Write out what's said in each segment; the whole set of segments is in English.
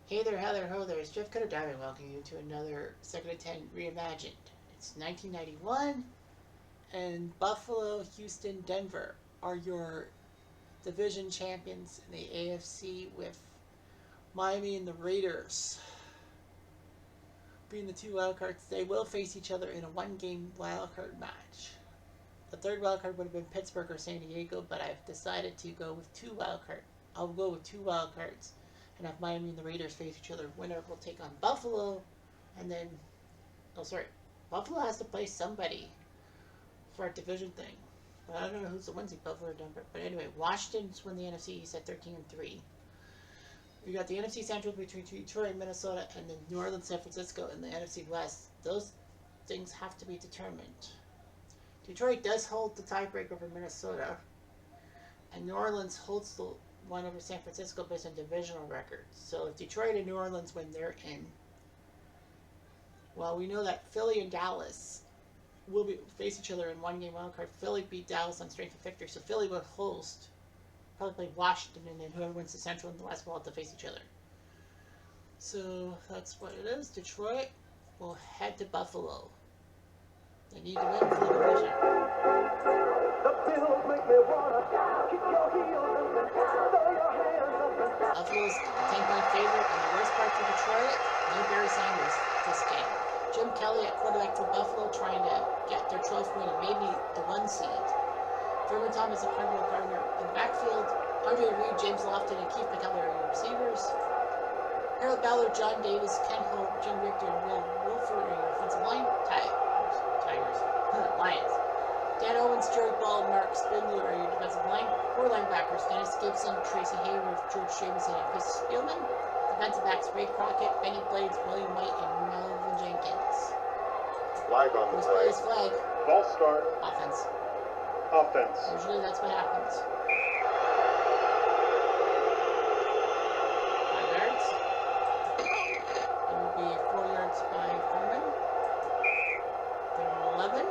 Hey there, how there, ho there. It's Jeff Cutter Diamond welcoming you to another 2nd and 10 Reimagined. It's 1991, and Buffalo, Houston, Denver are your division champions in the AFC, with Miami and the Raiders being the two wildcards. They will face each other in a one-game wildcard match. The third wildcard would have been Pittsburgh or San Diego, but I've decided to go with two wildcards. I'll go with two wildcards and have Miami and the Raiders face each other. Winner will take on Buffalo, and then, Buffalo has to play somebody for a division thing. But I don't know who's the ones in Buffalo or Denver. But anyway, Washington's won the NFC East at 13-3. We got the NFC Central between Detroit and Minnesota, and then New Orleans, San Francisco in the NFC West. Those things have to be determined. Detroit does hold the tiebreak over Minnesota, and New Orleans holds the one over San Francisco based on divisional records. So if Detroit and New Orleans win, they're in. Well, we know that Philly and Dallas will face each other in one-game wildcard. Philly beat Dallas on strength of victory, so Philly will host, probably play Washington, and then whoever wins the Central and the West will have to face each other. So that's what it is. Detroit will head to Buffalo. They need to win for the division. Buffalo's 10-point favorite, and the worst part for Detroit, no Barry Sanders this game. Jim Kelly at quarterback for Buffalo, trying to get their trophy win and maybe the 1 seed. Thurman Thomas and Cardinal Gardner in the backfield. Andre Reed, James Lofton, and Keith McCullough are your receivers. Harold Ballard, John Davis, Ken Holt, Jim Richter, and Will Wolford are your offensive line. Tigers. Lions. Dan Owens, Jerry Ball, and Mark Spindler are your defensive line. 4 linebackers: Dennis Gibson, Tracy Hayward, George Jamieson, and Chris Spielman. Defensive backs: Ray Crockett, Benny Blades, William White, and Melvin Jenkins. Flag on the play. Flag. False start. Offense. Offense. Usually that's what happens. 5 yards. It will be 4 yards by Furman. 11.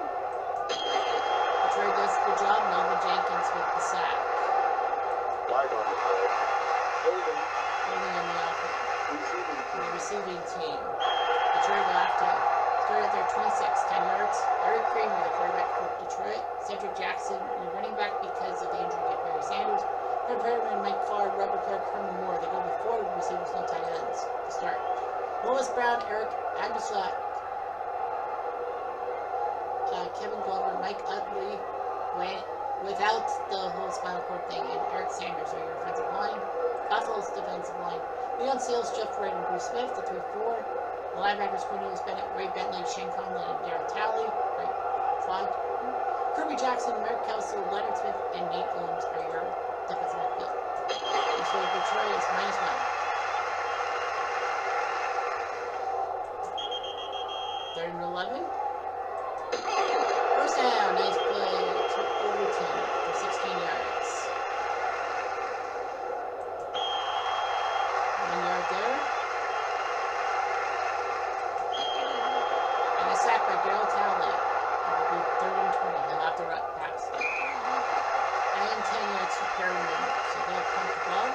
Detroit does a good job. Melvin Jenkins with the sack. Flag on the play. Holding. Holding on the receiving team. Detroit will have to start at their 26, 10 yards. Eric Kramer, the quarterback for Detroit. Cedric Jackson, the running back because of the injury to Barry Sanders. Fred Perriman, Mike Farr, Robert Clark, Herman Moore. They go with 4 receivers, no tight ends to start. Lois Brown, Eric Anderslat, Kevin Glover, Mike Utley went without the whole spinal cord thing, and Eric Sanders are your offensive line. Buffalo's defensive line: Leon Seals, Jeff Wright, and Bruce Smith, the 3-4. The linebackers: Cornelius Bennett, Ray Bentley, Shane Conlon, and Darren Talley. Right, flag. Kirby Jackson, Merrick Kelso, Leonard Smith, and Nate Williams are your defensive backfield. And so Detroit is -1. 3rd and 11. First down, nice play to Overton for 16 yards. 1 yard there. And a sack by Darryl Talley. It will be 3rd and 20. They'll have to pass. And 10 yards for Perriman. So they'll punt the ball.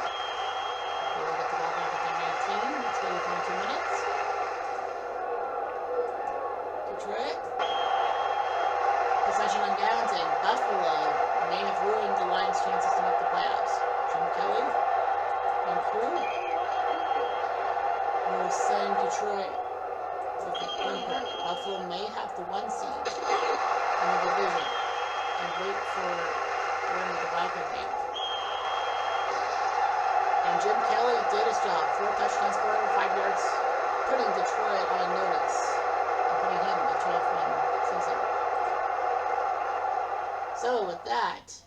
They will get the ball back at their 19. Let's go with 22 minutes. Detroit. Possession on downs, and Buffalo may have ruined the Lions' chances to make the playoffs. Jim Kelly and crew will send Detroit with the bumper. Buffalo may have the 1 seed in the division and wait for winning the wildcard game. And Jim Kelly did his job. 4 touchdowns, 405 yards, putting Detroit on notice and putting him in the 12-win season. So with that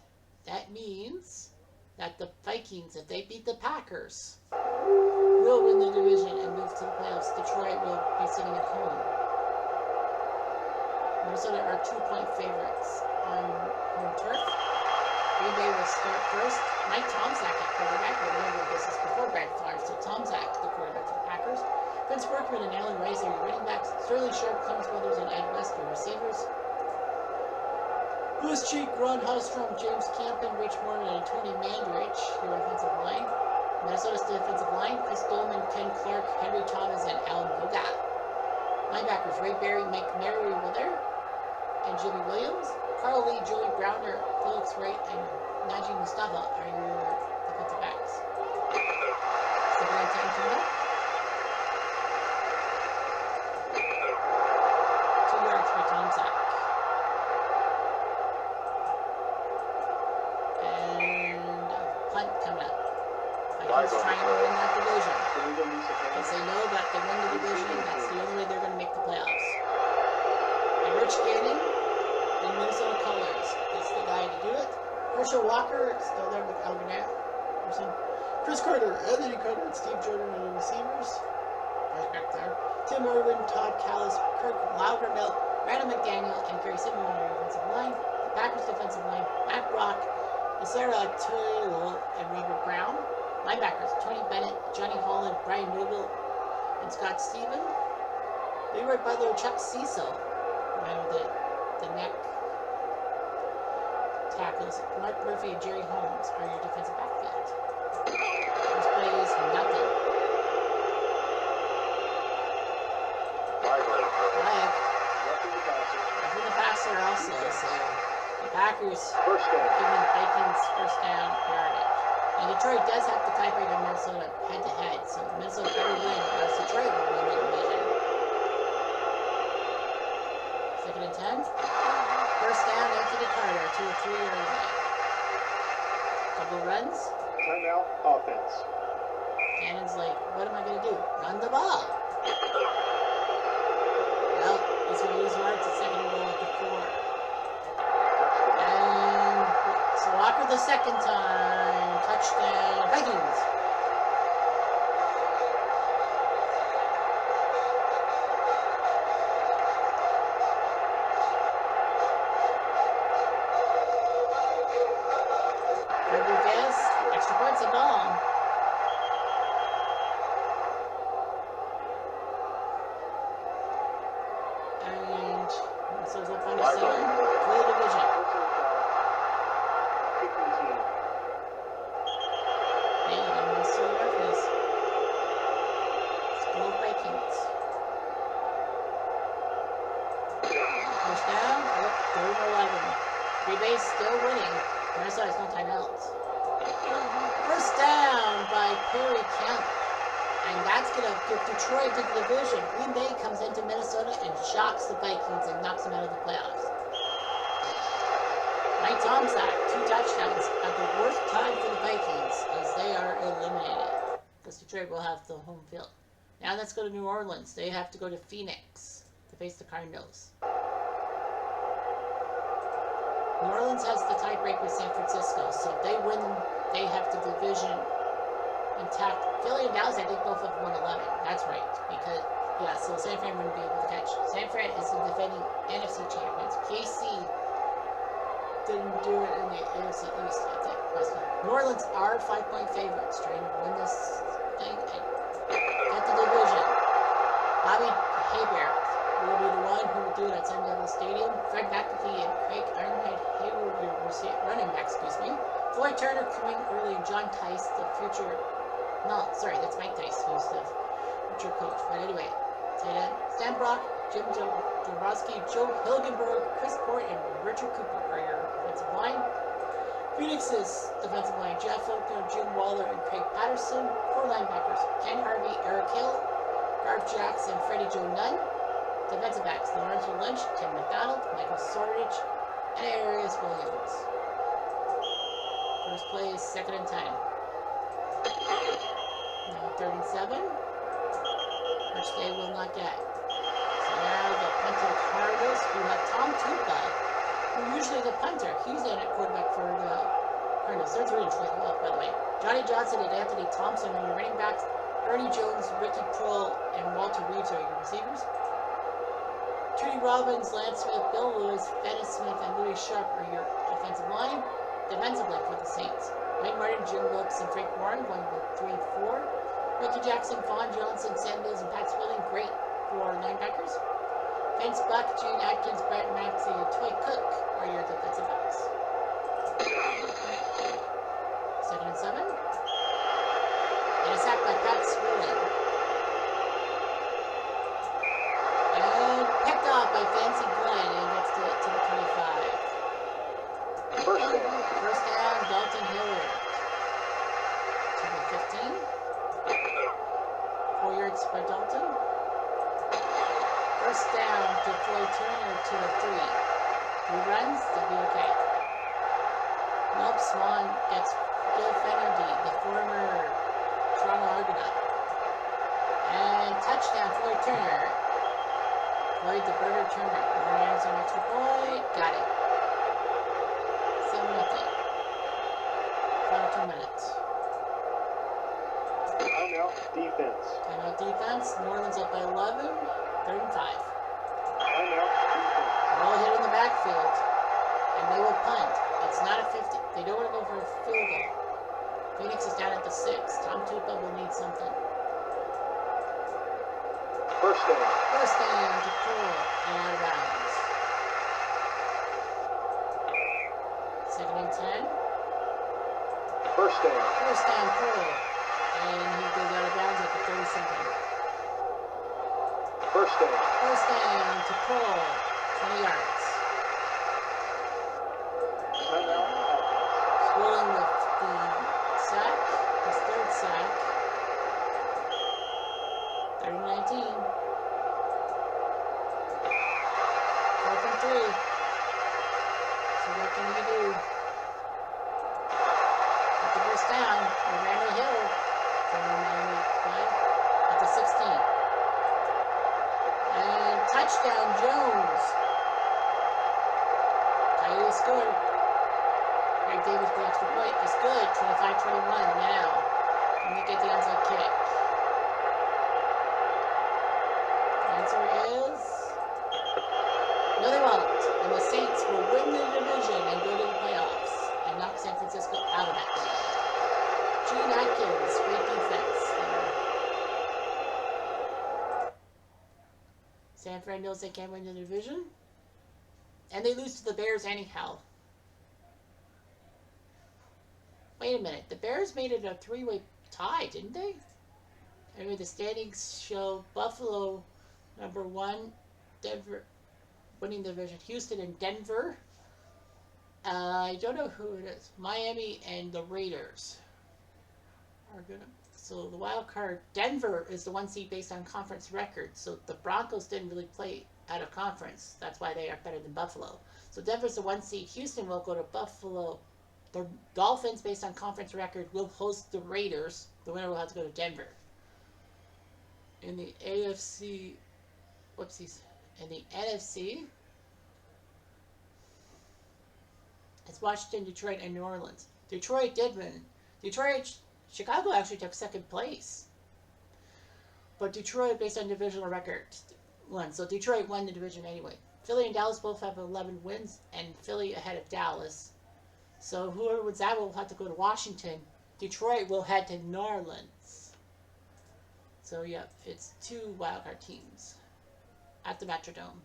means that the Vikings, if they beat the Packers, will win the division and move to the playoffs. Detroit will be sitting at home. Minnesota are 2-point favorites on home turf. Green Bay will start first. Mike Tomczak at quarterback. Remember, this is before Brad Favre, so Tomczak, the quarterback for the Packers. Vince Berkman and Alan Rice are your running backs. Sterling Sharp, Clemens Brothers, and Ed West are receivers. Louis Cheek, Ron Hallstrom, James Campen, Rich Morton, and Tony Mandrich, your offensive line. Minnesota's defensive line, Chris Dolman, Ken Clark, Henry Thomas, and Al Moga. Linebackers, Ray Berry, Mike Merriweather, and Jimmy Williams. Carl Lee, Joey Browner, Felix Wright, and Najee Mustafa are your defensive backs. Second and 10 coming up. 2 yards for Tom Sack. And a punt coming up. Vikings trying to win that division. They say no, but they win the division. That's the only way they're going to make the playoffs. And Rich Gannon in Minnesota colors is the guy to do it. Herschel Walker still there with Alvin Anderson. Chris Carter, Anthony Carter, and Steve Jordan are the receivers. Right back there. Tim Irwin, Todd Callis, Kirk Loudermilk, Randall McDaniel, and Gary Simon on our defensive line. The Packers defensive line, Matt Brock, Sarah Taylor, and Robert Brown. Linebackers, Tony Bennett, Johnny Holland, Brian Noble, and Scott Stephen. Leroy Butler, Chuck Cecil. Remember the neck tackles. Mark Murphy and Jerry Holmes are your defensive backfield. First play is nothing. Flag. Roughing the passer also, so the Packers giving the Vikings first down yardage. And Detroit does have the tiebreaker on Minnesota head-to-head, so Minnesota better win, or else Detroit will win the division. Second and 10. First down, Anthony Carter to a 3-yard line. Couple runs. Timeout offense. Cannon's like, what am I going to do? Run the ball. Well, he's going to lose yards at second and goal at the 4. And so Walker the second time. Touchdown, Vikings. Rodriguez, extra points and ball. And so it's up on the 7 for the division. Still winning. Minnesota has no timeouts. First down by Perry Kemp. And that's going to give Detroit to the division. Green Bay comes into Minnesota and shocks the Vikings and knocks them out of the playoffs. Mike Tomczak, 2 touchdowns at the worst time for the Vikings as they are eliminated. Because Detroit will have the home field. Now let's go to New Orleans. They have to go to Phoenix to face the Cardinals. New Orleans has the tiebreak with San Francisco, so if they win, they have the division intact. Philly and Dallas, I think both have won 11. That's right, because, yeah, so San Fran wouldn't be able to catch. San Fran is the defending NFC champions. KC didn't do it in the NFC East, I think. New Orleans are 5-point favorites, trying to win this thing and get the division. Bobby Hebert will be the one who will do it at Sun Devil Stadium. Fred McAfee and Craig Ironhead Hayward will be running back, Floyd Turner coming early, and John Tice, the future, no, sorry, that's Mike Tice, who's the future coach. But anyway, tight end, Stan Brock, Jim Jabrowski, Joe Hilgenberg, Chris Port, and Richard Cooper are your defensive line. Phoenix's defensive line, Jeff Faulkner, Jim Waller, and Craig Patterson. 4 linebackers, Ken Harvey, Eric Hill, Garth Jackson, Freddie Joe Nunn. Defensive backs, Lawrence Lynch, Tim McDonald, Michael Sortage, and Arias Williams. First play is second and 10. Now 3rd and 7, which they will not get. So now the punter Cardinals, who have Tom Tupa, who usually the punter. He's in at quarterback for the Cardinals. They're 3-12, by the way. Johnny Johnson and Anthony Thompson are your running backs. Ernie Jones, Ricky Prohl, and Walter Reeves are your receivers. Trudy Robbins, Lance Smith, Bill Lewis, Dennis Smith, and Louis Sharp are your offensive line. Defensive line for the Saints. Mike Martin, Jim Wilkes, and Frank Warren going with 3-4. Ricky Jackson, Vaughn Johnson, Sam Mills, and Pat Spilling, great for linebackers. Vince Buck, Gene Atkins, Brett Maxey, and Toy Cook are your defensive backs. 2nd and 7. And a sack by Pat Swilling. And picked off by Fancy Glenn and gets to the 25. First down. First down, Dalton Hillard. To the 15. 4 yards by Dalton. First down to Floyd Turner to the 3. He runs, they'll be okay. Nope, Swan gets Bill Fenerty, the former Toronto Argonaut. And touchdown, Floyd Turner. Floyd the Burger Turner. Rams on extra point. Got it. 7-0. Final 2 minutes. Timeout defense. Timeout defense. New Orleans up by 11. 3rd and 5. Timeout defense. Ball hit in the backfield. And they will punt. It's not a 50. They don't want to go for a field goal. Phoenix is down at the 6. Tom Tupa will need something. First down. First down to Cole and out of bounds. 2nd and 10. First down. First down, Cole. And he goes out of bounds at the 32nd. First down. First down to Cole. 20 yards. Timeout offense. Swilling with the sack. His 3rd sack. 3rd and 19. 4th and 3. So what can we do? Get the first down. We ran a hill from the 95 at the 16. And touchdown, Jones. Coyotes scored. Greg Davis with the extra point is good. 25-21 now. Can they get the onside kick? The answer is no, they won't. And the Saints will win the division and go to the playoffs and knock San Francisco out of it. Gene Atkins, great defense. San Fran knows they can't win the division. And they lose to the Bears anyhow. Wait a minute. The Bears made it a 3-way tie, didn't they? Anyway, the standings show Buffalo, number 1, Denver, winning the division, Houston and Denver. I don't know who it is. Miami and the Raiders are gonna. So the wild card, Denver is the 1 seed based on conference records. So the Broncos didn't really play out of conference. That's why they are better than Buffalo. So Denver's the 1 seed. Houston will go to Buffalo. The Dolphins, based on conference record, will host the Raiders. The winner will have to go to Denver. In the AFC, whoopsies. In the NFC, it's Washington, Detroit, and New Orleans. Detroit did win. Chicago actually took 2nd place. But Detroit, based on divisional record, won. So Detroit won the division anyway. Philly and Dallas both have 11 wins, and Philly ahead of Dallas. So whoever wins that will have to go to Washington. Detroit will head to New Orleans. So yeah, it's 2 wildcard teams at the Metrodome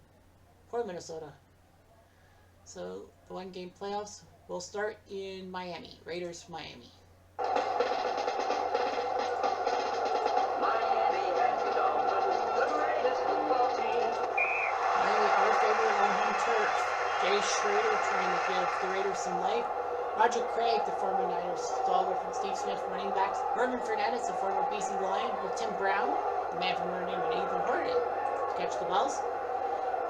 for Minnesota. So the 1-game playoffs will start in Miami. Raiders, Miami. Miami are favored on home turf. Jay Schrader trying to give the Raiders some life. Roger Craig, the former Niners stalwart from Steve Smith running backs. Herman Fernandez, the former BC Lion, with Tim Brown, the man from Notre Dame, and Ethan Horton to catch the balls.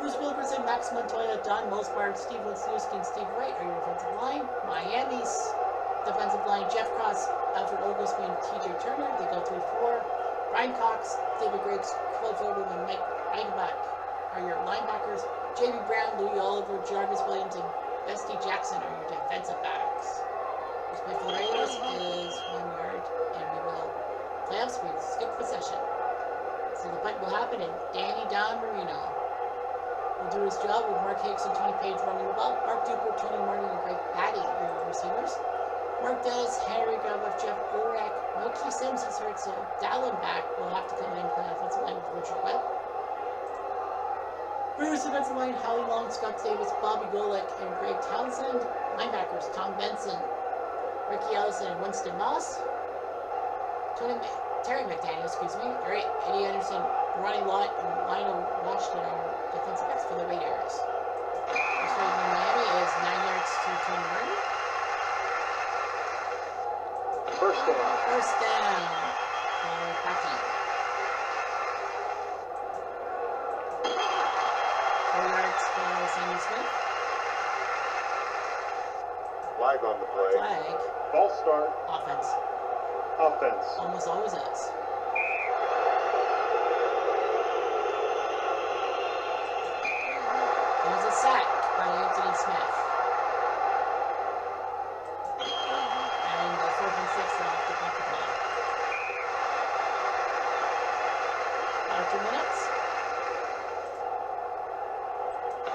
Bruce Wilkerson, Max Montoya, Don Mosbard, Steve Wisniewski, and Steve Wright are your defensive line. Miami's defensive line, Jeff Cross, Alfred Oglesby, and TJ Turner. They go 3-4. Brian Cox, David Griggs, Cliff Odom, and Mike Eichenbach are your linebackers. J.B. Brown, Louis Oliver, Jarvis Williams, and Bestie Jackson are your defensive backs. First play for the Raiders is 1 yard, and we will playoffs. We skip possession. So the punt will happen, and Danny Don Marino will do his job with Mark Hicks and Tony Page running the ball. Mark Duper, Tony Martin, and Greg Patty are your receivers. Mark Dennis, Henry Goff, Jeff Urak, Mookie Sims is hurt, so Dallin back will have to come in and play offensive line with Richard Webb. Raiders defensive line, Howie Long, Scott Davis, Bobby Golick, and Greg Townsend. Linebackers, Tom Benson, Ricky Ellison, and Winston Moss. Terry McDaniel, excuse me. All right, Eddie Anderson, Ronnie Lott, and Lionel Washington are your defensive backs for the Raiders. First right in Miami is 9 yards to Tony Martin. First down. First down. Bucky. 4 yards for Sammy Smith. Flag on the play. Flag. False start. Offense. Offense. Almost always is. It was a sack by Anthony Smith. And 4th and 6 off the punt ball. About 2 minutes.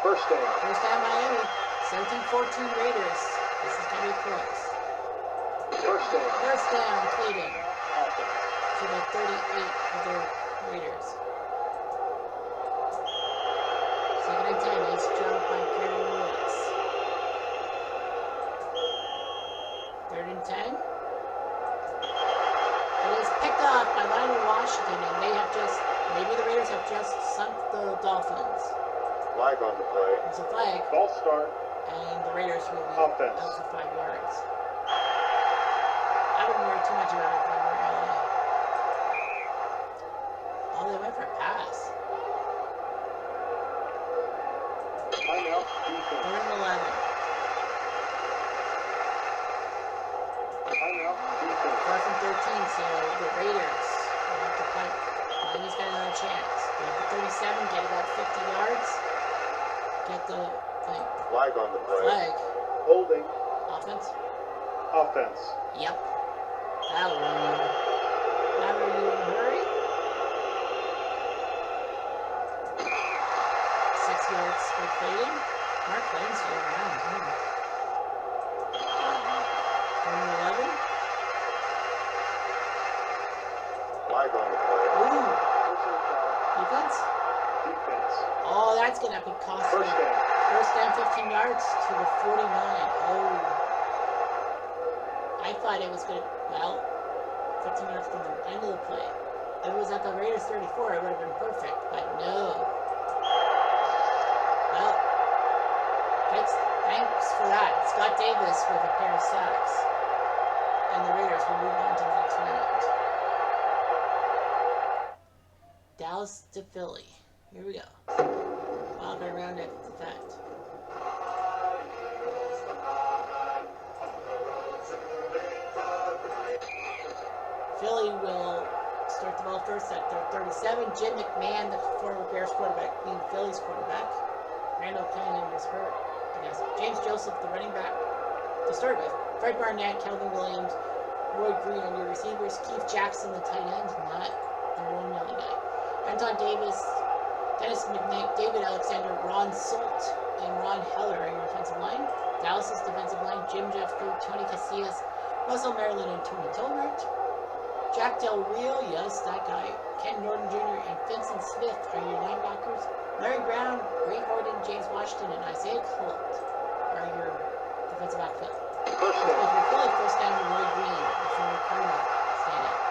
First down. First down Miami. 17-14 Raiders. This is going to be close. First down. First down Cleveland Offense. to the 38 of the Raiders. Second and 10. Nice job by Kerry Lewis. Third and 10. It is picked up by Lionel Washington, and they have just, maybe the Raiders have just sunk the Dolphins. Flag on the play. It's a flag, False start. and the Raiders will be Offense. out for 5 yards. I wouldn't worry too much about it if I were LA. Oh, they went for a pass. Timeout. Defense. 3rd and 11. Timeout. Defense. 4th and 13, so the Raiders will have to punt. Miami's got another chance. They have the 37, get about 50 yards. Get the thing. Flag on the play. Flag. Holding. Offense? Offense. Yep. That'll run you. Now are you in a hurry? 6 yards for Clayton. Mark Clayton's still around. 3rd and 11. Flag on the play. Ooh. Personal foul. Defense? Defense. Oh, that's going to be costly. First down. First down, 15 yards to the 49. Oh. I thought it was going to, well, 15 yards from the end of the play. If it was at the Raiders 34, it would have been perfect, but no. Well, thanks for that. Scott Davis with a pair of sacks. And the Raiders will move on to the next round. Dallas to Philly. Here we go. Wild card round after the fact. Philly will start the ball first at their 37. Jim McMahon, the former Bears quarterback, being Philly's quarterback. Randall Cunningham was hurt, I guess. James Joseph, the running back, to start with. Fred Barnett, Calvin Williams, Roy Green on your receivers. Keith Jackson, the tight end, not the one yelling guy. Anton Davis, Dennis McKnight, David Alexander, Ron Solt, and Ron Heller on your defensive line. Dallas's defensive line, Jim Jeffco, Tony Casillas, Russell Maryland, and Tony Tolbert. Jack Del Rio, yes, that guy. Ken Norton Jr. and Vincent Smith are your linebackers. Larry Brown, Ray Horton, James Washington, and Isaiah Colt are your defensive backfield. First If down. you're Philly, first down to Roy Green, the former Cardinal standout.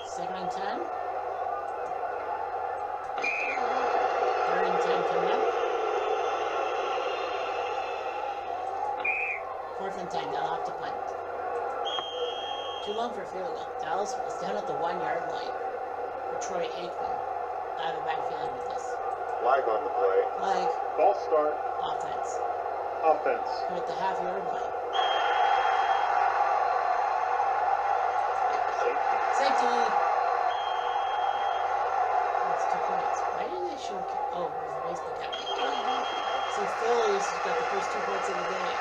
Second and 10. 3rd and 10 coming up. 4th and 10, they'll have to punt. Too long for a field goal. Dallas was down at the 1 yard line for Troy Aikman. I have a bad feeling with this. Flag on the play. Flag, False start. offense. Offense. They're at the half yard line. Safety. Safety! That's 2 points. Why did they show oh, it was the baseball cap. So Phillies got the first 2 points of the day.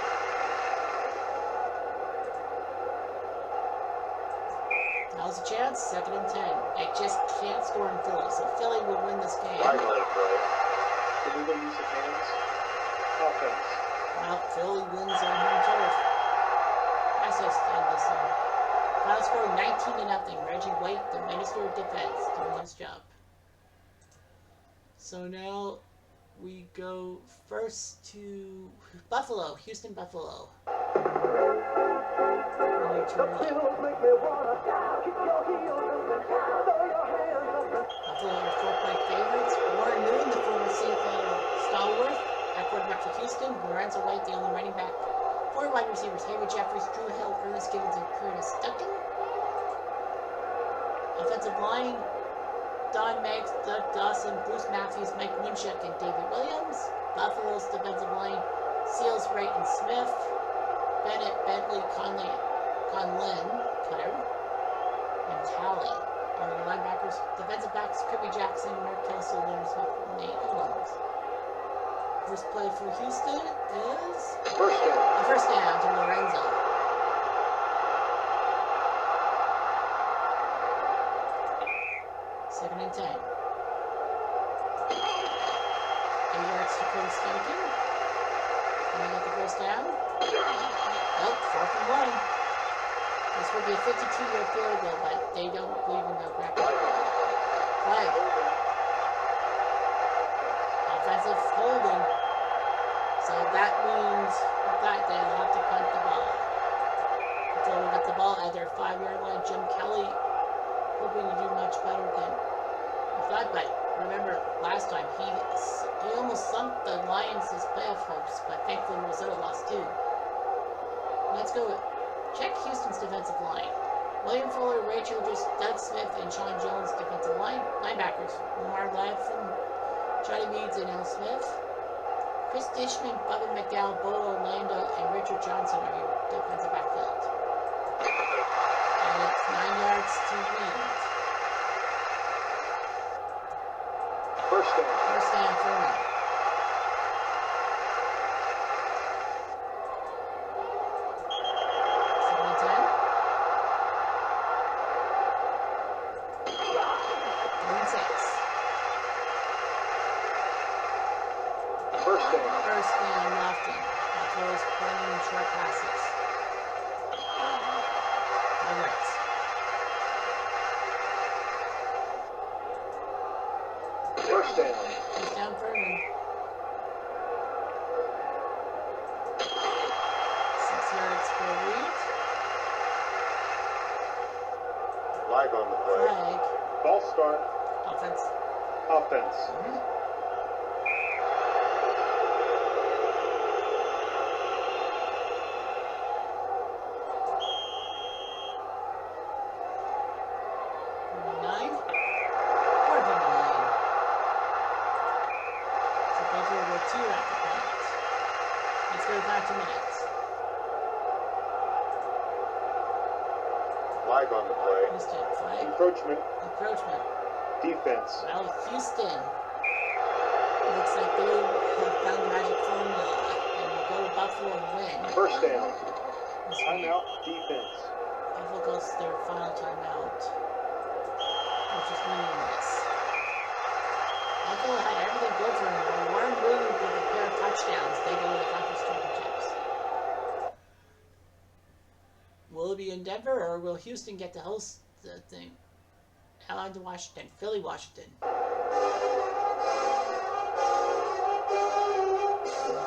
Now's a chance, 2nd and 10. They just can't score in Philly, so Philly will win this game. Flag on the play. Illegal use of hands. Offense. Well, Philly wins on home turf. That's just end this one. Final score 19-0. Reggie White, the Minister of Defense, doing his job. So now we go first to Buffalo, Houston Buffalo. early. Buffalo are 4-point favorites. Warren Moon, the former CFL stalwart, at quarterback for Houston. Lorenzo White, the only running back. 4 wide receivers: Haywood Jeffries, Drew Hill, Ernest Gibbons, and Curtis Duncan. Offensive line: Don Meggs, Doug Dawson, Bruce Matthews, Mike Munchak, and David Williams. Buffalo's defensive line: Seals, Wright, and Smith. Bennett, Bentley, Conlin, Cutter, and Talley are the linebackers. Defensive backs: Kirby Jackson, Mark Kelso, Leonard Smith, and Nate Owens. First play for Houston is a first down to Lorenzo. Second and 10. 8 yards to Curtis Duncan. And they get the first down. Oh, 4th and 1. This will be a 52-yard field goal, but they don't believe in the graphic. Flag. Offensive holding. So that means with that they'll have to punt the ball. So we got the ball at their 5-yard line. Jim Kelly hoping to do much better than we thought, but remember last time he almost sunk the Lions' playoff hopes, but thankfully Minnesota lost too. Let's go check Houston's defensive line. William Fuller, Ray Childress, Doug Smith, and Sean Jones defensive line. Linebackers: Lamar Ladson, Johnny Meads, and Al Smith. Chris Dishman, Bubba McDowell, Bo Orlando, and Richard Johnson are your defensive backfield. And it's 9 yards to Reed. First down. First down for me. Second and 10. 3 and 6. First down. First down, Lofton. Buffalo's playing short passes. Alright. First down. First down for me. 6 yards for Reed. Flag on the play. Flag. False start. Offense. Offense. Flag on the play. Houston, flag. Encroachment. Encroachment. Defense. Well, Houston. Looks like they have found the magic formula and will go to Buffalo and win. First down. This Timeout. Defense. Buffalo goes to their final timeout, which is meaningless. Buffalo had everything good for them. When Warren Moon with a pair of touchdowns, they go to the conference championships. Will it be in Denver, or will Houston get to host the thing? Allied to Washington. Philly, Washington.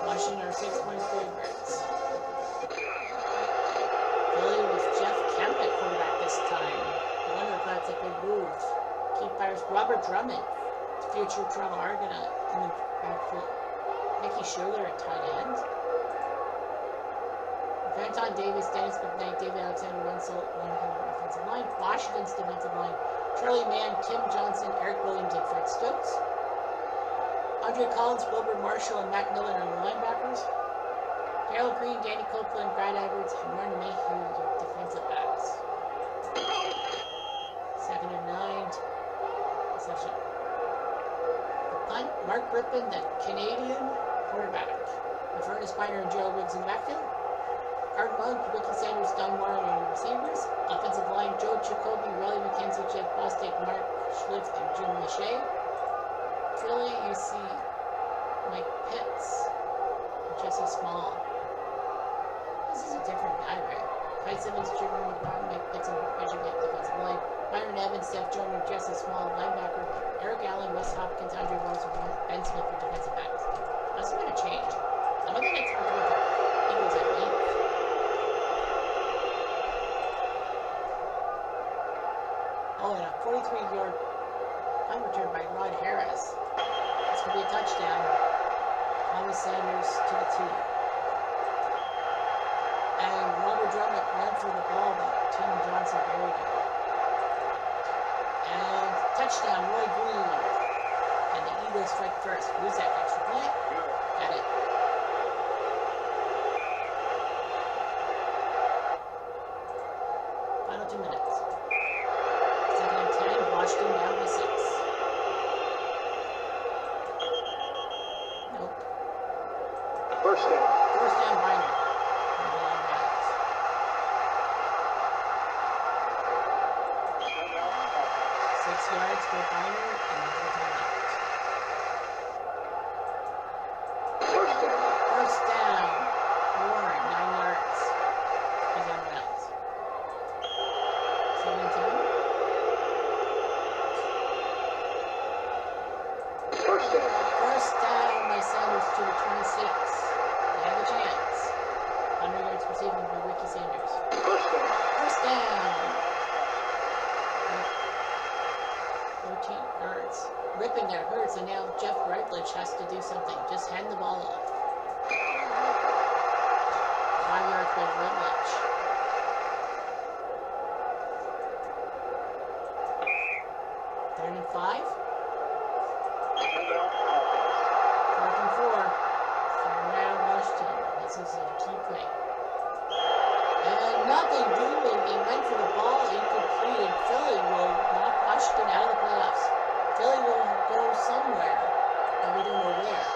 Washington are 6-point favorites. Philly with Jeff Kemp at quarterback this time. I wonder if that's a big move. Keep Pirates. Robert Drummond, future Toronto Argonaut, in the backfield. Mickey Schuyler at tight end. Anton Davis, Dennis McKnight, David Alexander, Runsell, offensive line. Washington's defensive line: Charlie Mann, Kim Johnson, Eric Williams, and Fred Stokes. Andre Collins, Wilbur Marshall, and Mac Miller are the linebackers. Harold Green, Danny Copeland, Brad Edwards, and Martin Mayhew are the defensive backs. Second and 9. Session. The punt: Mark Rippon, the Canadian quarterback. With Ernest Biner and Joe Riggs in the backfield. Art Monk, Ricky Sanders, Don Warren are the receivers. Offensive line: Joe Jacoby, Riley McKenzie, Jeff Bostic, Mark Schlitz, and Jim Lachey. Philly, you see Mike Pitts, Jesse Small. This is a different guy, right? Ty Simmons, Jeremy McGraw, Mike Pitts, and Richard Gant, defensive line. Byron Evans, Steph Joyner, Jesse Small, linebacker. Eric Allen, Wes Hopkins, Andre Rose, and Ben Smith for defensive backs. Must have been a change. I'm not going to talk about the Eagles at length. Oh, and a 43-yard punt return by Rod Harris. This could be a touchdown. Thomas Sanders to the tee. And Robert Drummond ran for the ball, but Tim Johnson buried it. And touchdown, Roy Green. And the Eagles strike first. Who's that? Extra point? Got it. Final 2 minutes. Second and 10, Washington down by 6. Nope. First down. First down, Reiner. On the line routes. Timeout. 6 yards for Reiner and the full timeout. First down. First down, Warren, 9 yards. He's on routes. 7 and 10. First down. First down by Sanders to the 26. They have a chance. 100 yards receiving by Ricky Sanders. First down. First down. 14 yards. Ripping there hurts, and now Jeff Redlich has to do something. Just hand the ball off. 5 yards by Redlich. Third and 5. Timeout. 4th and 4. Now Washington. This is a key play. And nothing doing. They went for the ball, incomplete, and Philly will knock Washington out of the playoffs. Philly will go somewhere, and we don't know where.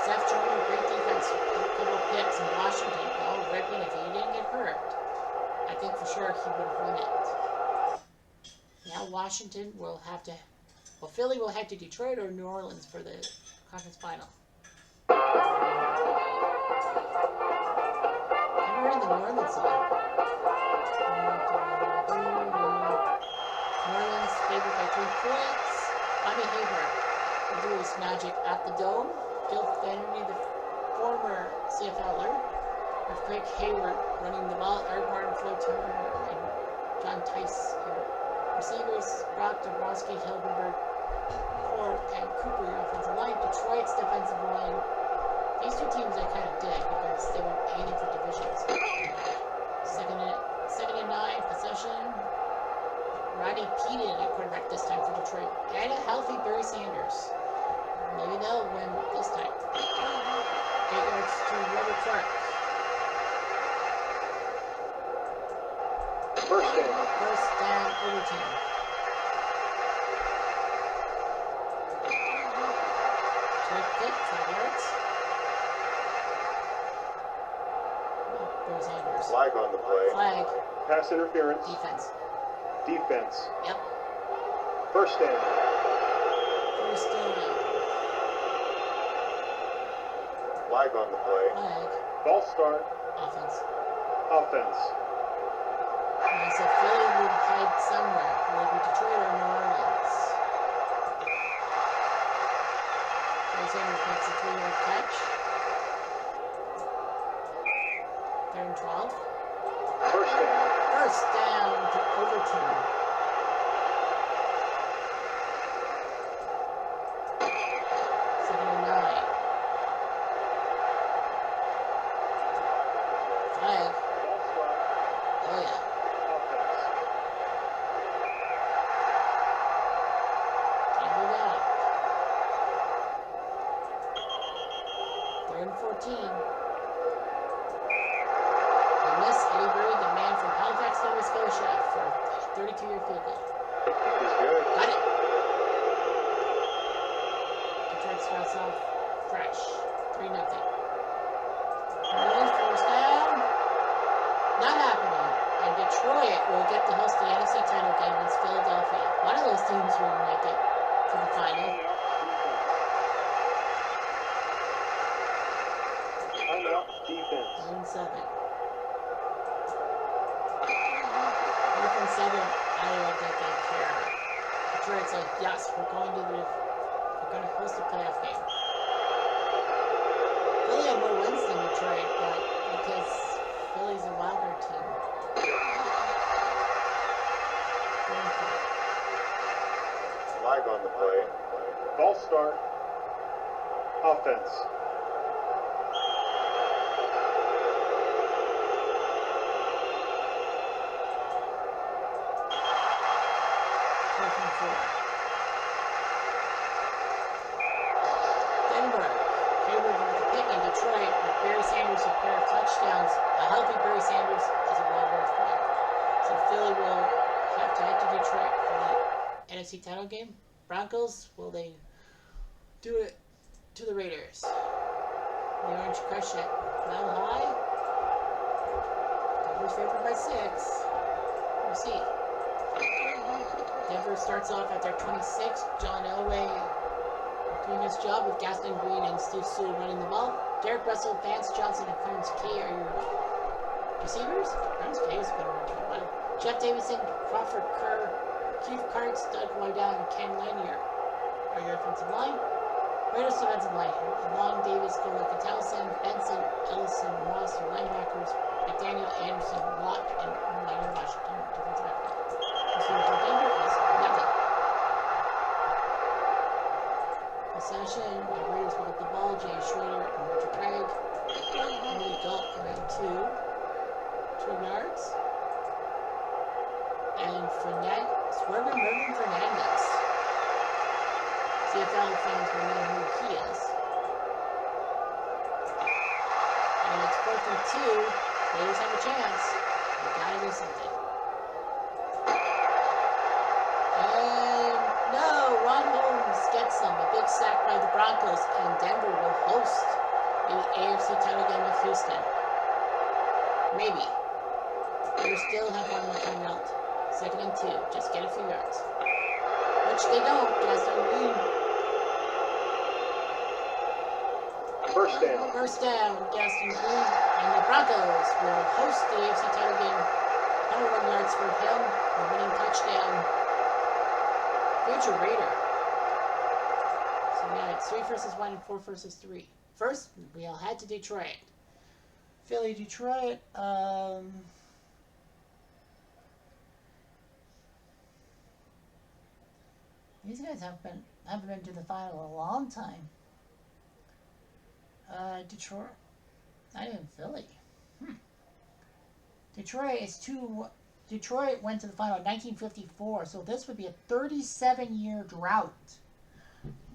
Seth Joyner, great defense, a couple picks, and Washington, well, ripping. If he didn't get hurt, I think for sure he would have won it. Now Washington will have to, well, Philly will head to Detroit or New Orleans for the conference final. Never heard the New Orleans song. New Orleans favored by 3 points. Bobby Haber will do his magic at the Dome. Gil Fanny, the former CFLer, with Craig Hayward running the ball, Eric Martin, Flo Turner, and John Tice. Receivers, Brock, Dabrowski, Hilgenberg, Ford, and Cooper, your offensive line. Detroit's defensive line. These two teams I kind of dig because they were aiming for divisions. Second and 9, possession. Rodney Peeten at quarterback this time for Detroit. And a healthy Barry Sanders. Maybe they'll win this time. 8 yards to Robert Clark. First down. First down, overtime. Strike kick, 5 yards. Oh, Barry Sanders. Flag on the play. Flag. Pass interference. Defense. Defense. Yep. First down. First down. Flag on the play. Flag. False start. Offense. Offense. And so Philly would head somewhere. Will it be Detroit or New Orleans? Barry Sanders makes a 3-yard catch. 3rd and 12. First down. First down to Overton. Second and 9. Flag. False start. Oh yeah. Offense. Can't do that. 3rd and 14. They miss Eddie Berry, the man from Halifax, Nova Scotia, for a 32-year field goal. He's good. Got it. Detroit starts off fresh. 3-0. Orleans first down. Not happening. And Detroit will get to host the NFC title game against Philadelphia. One of those teams will make it to the final. Timeout. Defense. 1-7. 4th and 7. I don't think they care. Detroit's like, yes, we're going to host a playoff game. Philly had more wins than Detroit, but because Philly's a wilder team. 4 and 4. False start. Offense. Denver. Hayward with the pick in Detroit with Barry Sanders with a pair of touchdowns. A healthy Barry Sanders is a well worth win. So Philly will have to head to Detroit for the NFC title game. Broncos, will they do it to the Raiders? The Orange crush it. Mile high. Denver's favored by 6. We'll see. Denver starts off at their 26. John Elway doing his job with Gaston Green and Steve Sewell running the ball. Derek Russell, Vance Johnson, and Clarence Kay are your receivers. Clarence Kay has been running the ball. Jeff Davidson, Crawford Kerr, Keith Karts, Doug Wydell, and Ken Lanier are your offensive line. Raiders defensive line. Long Davis, Golak, Townsend, Benson, Ellison, Ross, your linebackers. McDaniel, Anderson, Watt, and Minor Washington defensive backfield. So for Denver is nothing. Possession, the Raiders will get the ball. Jay Schrader and Richard Craig. Only Galt around 2 yards. And Swervin Mervin Fernandez. CFL fans will know who he is. And it's 4th and 2. Raiders have a chance. They gotta do something. And no, Ron Holmes gets them. A big sack by the Broncos, and Denver will host the AFC title game with Houston. Maybe. They still have one more timeout. 2nd and 2. Just get a few yards. Which they don't. Gaston Green. First down. First down. Gaston Green. And the Broncos will host the AFC title game. 101 yards for him. The winning touchdown. Future Raider. So now it's 3 versus 1 and 4 versus 3. First, we all head to Detroit. Philly, Detroit. These guys haven't been to the final in a long time. Detroit. Not even Philly. Detroit went to the final in 1954, so this would be a 37-year drought.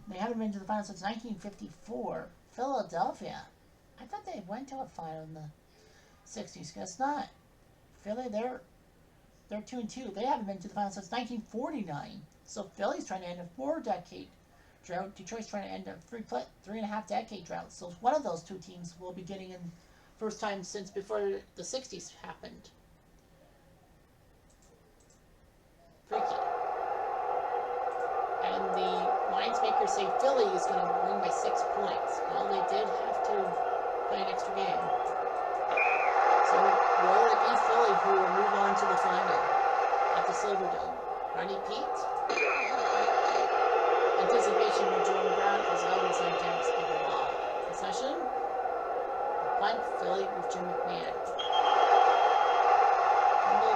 They haven't been to the final since 1954. Philadelphia. I thought they went to a final in the 60s. Guess not. Philly, they're 2-2. They haven't been to the final since 1949. So Philly's trying to end a 4-decade drought. Detroit's trying to end a 3.5-decade drought. So one of those two teams will be getting in first time since before the 60s happened. Freaky. And the lines makers say Philly is going to win by 6 points. Well, they did have to play an extra game. So will it be Philly who will move on to the final at the Silverdome? Ronnie Pete? Anticipation with Jerome Brown as well as sometimes of the ball. Possession? Punt, Philly with Jim McMahon.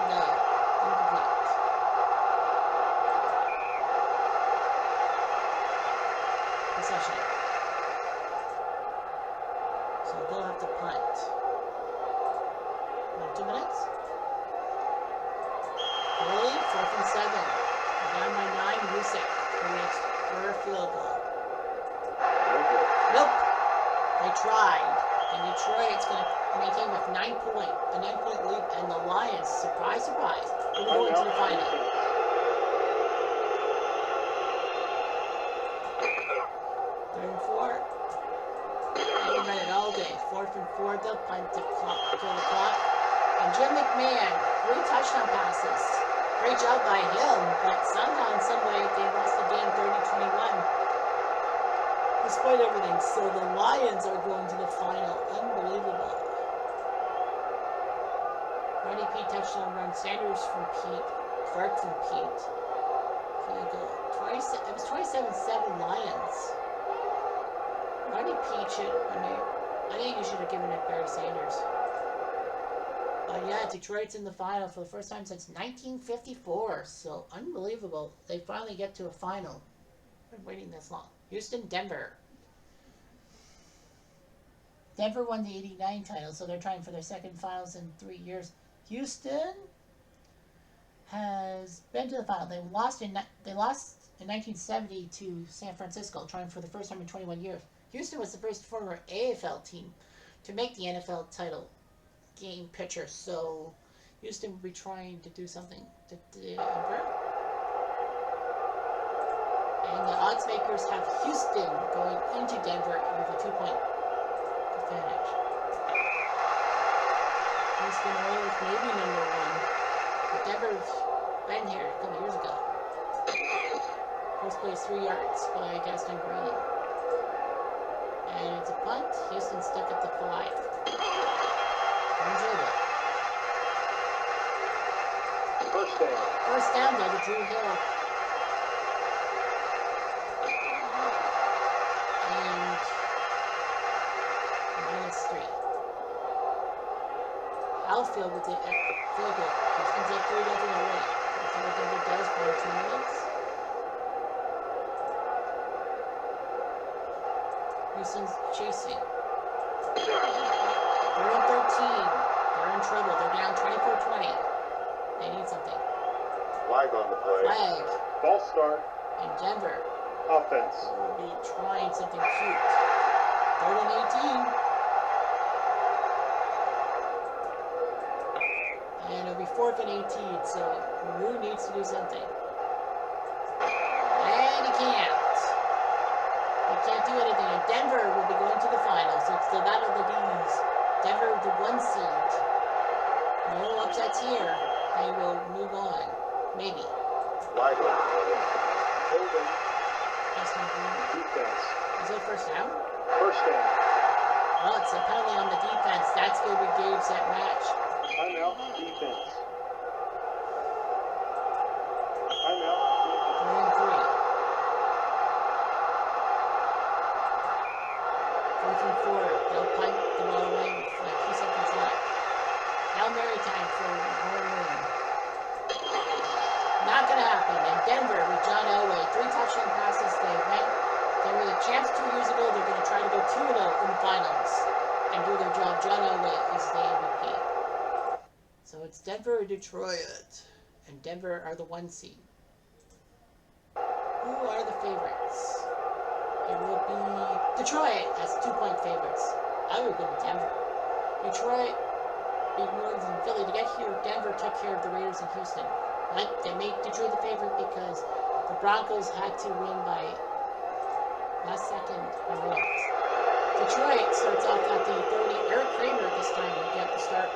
No. Incomplete. Possession. So they'll have to punt. About 2 minutes. Philly, 4th and 7. Down by 9, Music for a field goal. Nope. They tried. And Detroit's going to maintain with a 9-point lead, and the Lions, surprise, will go into the final. 3rd and 4. They run it all day. 4th and 4, they'll punt to kill the clock. And Jim McMahon, 3 touchdown passes. Great job by him, but somehow, in some way, they lost the game 30-21. Despite everything, so the Lions are going to the final. Unbelievable. Ronnie Pete touchdown run. Sanders from Pete. Clark from Pete. Field goal. It was 27-7 Lions. Ronnie Pete I think you should have given it Barry Sanders. Yeah, Detroit's in the final for the first time since 1954. So unbelievable. They finally get to a final. Been waiting this long. Houston, Denver. Denver won the '89 title, so they're trying for their second finals in 3 years. Houston has been to the final. They lost in 1970 to San Francisco, trying for the first time in 21 years. Houston was the first former AFL team to make the NFL title game picture, so Houston will be trying to do something to Denver. And the odds makers have Houston going into Denver with a 2-point advantage. Houston Oilers may be number 1, but Denver's been here a couple years ago. First place 3 yards by Gaston Green. And it's a punt. Houston stuck at the 5. Enjoy it. First down though to Drew Hill. And -3. Outfield with the field goal. Houston's up 3-0 already. Let's see what Denver does for 2 minutes. Houston's chasing. They're in 13. They're in trouble. They're down 24-20. They need something. Flag on the play. Flag. False start. And Denver Offense. will be trying something cute. 3rd and 18. And it'll be 4th and 18, so Lou needs to do something. And he can't. He can't do anything. And Denver will be going to the finals. It's the battle of the D's. Denver, the 1 seed. No upsets here. They will move on. Maybe. Flag on the play. Holding. That's not good. Defense. Is it first down? First down. Well, it's a penalty on the defense. That's going to be Gabe's that match. Timeout. Defense. Timeout. 3 and 3. 4th and 4. They'll punt the ball away with like 2 seconds left. Hail Mary time for Warren Moon. Not going to happen. And Denver with John Elway. 3 touchdown passes. They were the champs 2 years ago. They're going to try to go 2-0 in the finals and do their job. John Elway is the MVP. So it's Denver or Detroit. And Denver are the 1 seed. Who are the favorites? It will be Detroit as 2-point favorites. I would go with Denver. Detroit beat New Orleans and Philly. To get here, Denver took care of the Raiders in Houston. But they made Detroit the favorite because the Broncos had to win by last second runs. Detroit starts off at the 30. Eric Kramer this time will get the start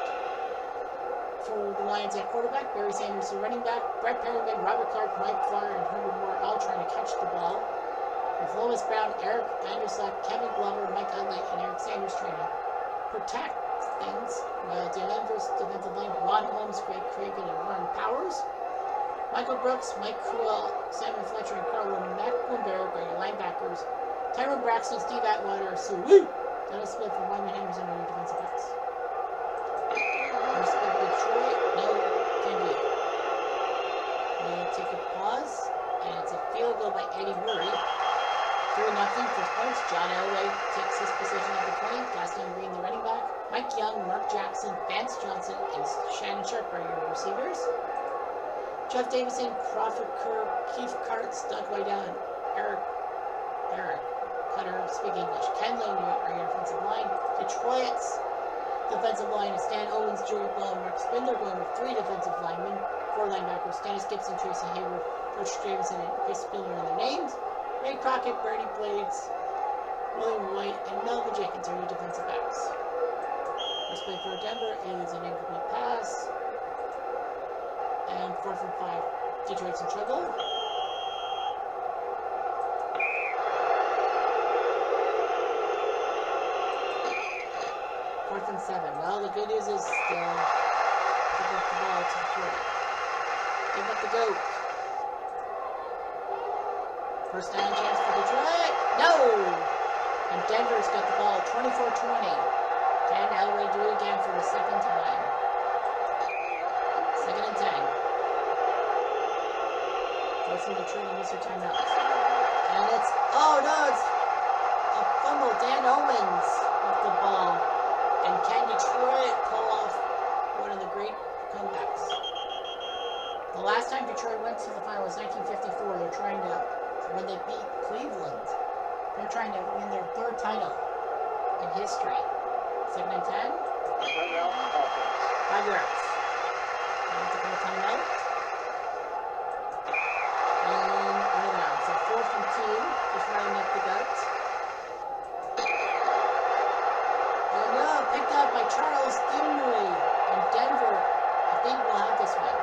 for the Lions at quarterback. Barry Sanders the running back. Brett Perriman, Robert Clark, Mike Farr, and Herbert Moore all trying to catch the ball. With Lois Brown, Eric Anderson, Kevin Glover, Mike Utley, and Eric Sanders trying to protect things. While Denver's defensive line, Ron Holmes, Greg Cragen, and Warren Powers. Michael Brooks, Mike Cruel, Simon Fletcher, and Carl Mecklenburg are your linebackers. Tyrone Braxton, Steve Atwater, Sue Woo, Dennis Smith, and Wyman Henderson are your defensive backs. First pick Detroit, no can do. We'll take a pause, and it's a field goal by Eddie Murray. 3-0 first points. John Elway takes his position at the 20. Gaston Green, the running back. Mike Young, Mark Jackson, Vance Johnson, and Shannon Sharp are your receivers. Jeff Davison, Crawford Kerr, Keith Karts, Doug Wydell, and Eric Cutter, speak English. Ken Lane are your offensive line. Detroit's defensive line is Stan Owens, Jerry Bell, and Mark Spindler, going with 3 defensive linemen, 4 linebackers, Dennis Gibson, Tracy Hayward, George Davison, and Chris Spindler in their names. Ray Crockett, Bernie Blades, William White, and Melvin Jenkins are your defensive backs. First play for Denver is an incomplete pass. And 4th and 5, Detroit's in trouble. 4th and 7. Well, the good news is they'll give up the ball to the 40. Give up the goat. First down chance for Detroit. No! And Denver's got the ball 24-20. Dan Elway do it again for the 2nd time. 2nd and 10. Forcing Detroit to miss their timeouts. And it's, oh no, it's a fumble. Dan Owens with the ball. And can Detroit pull off one of the great comebacks? The last time Detroit went to the final was 1954. They're trying to, when they beat Cleveland, they're trying to win their third title in history. Second and 10. Timeout, offense. 5 yards. Now to go timeout. And out of bounds. So 4th and 2. Just running up the gut. And picked up by Charles Dinwiddie. And Denver, I think, will have this one.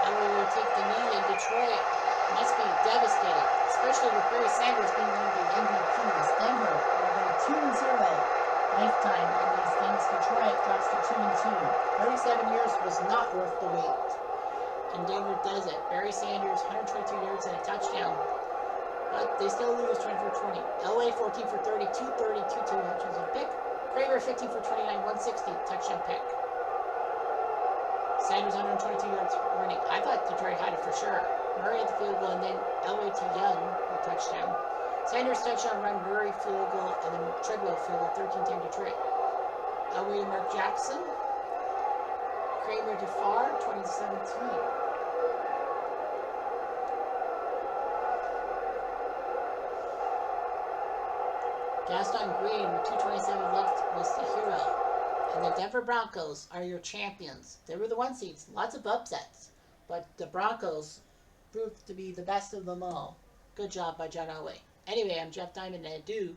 Elway will take the knee, and Detroit must be devastated, especially with Barry Sanders being one of the MVPs. Denver will go 2-0 lifetime in these things. Detroit drops to 2-2. 37 years was not worth the wait, and Denver does it. Barry Sanders, 122 yards and a touchdown, but they still lose 24-20. Elway 14 for 30, 230, 2 touchdowns, a pick. Kramer 15 for 29, 160, touchdown pick. Sanders 122 yards running. I thought Detroit had it for sure. Murray at the field goal, and then Elway to Young for touchdown. Sanders touchdown run, Murray field goal, and then Treadwell field goal, 13-10 Detroit. Elway to Mark Jackson. Kramer to Farr, 20-17. Gaston Green with 2:27 left was the hero. And the Denver Broncos are your champions. They were the 1 seeds. Lots of upsets. But the Broncos proved to be the best of them all. Good job by John Elway. Anyway, I'm Jeff Diamond, and I do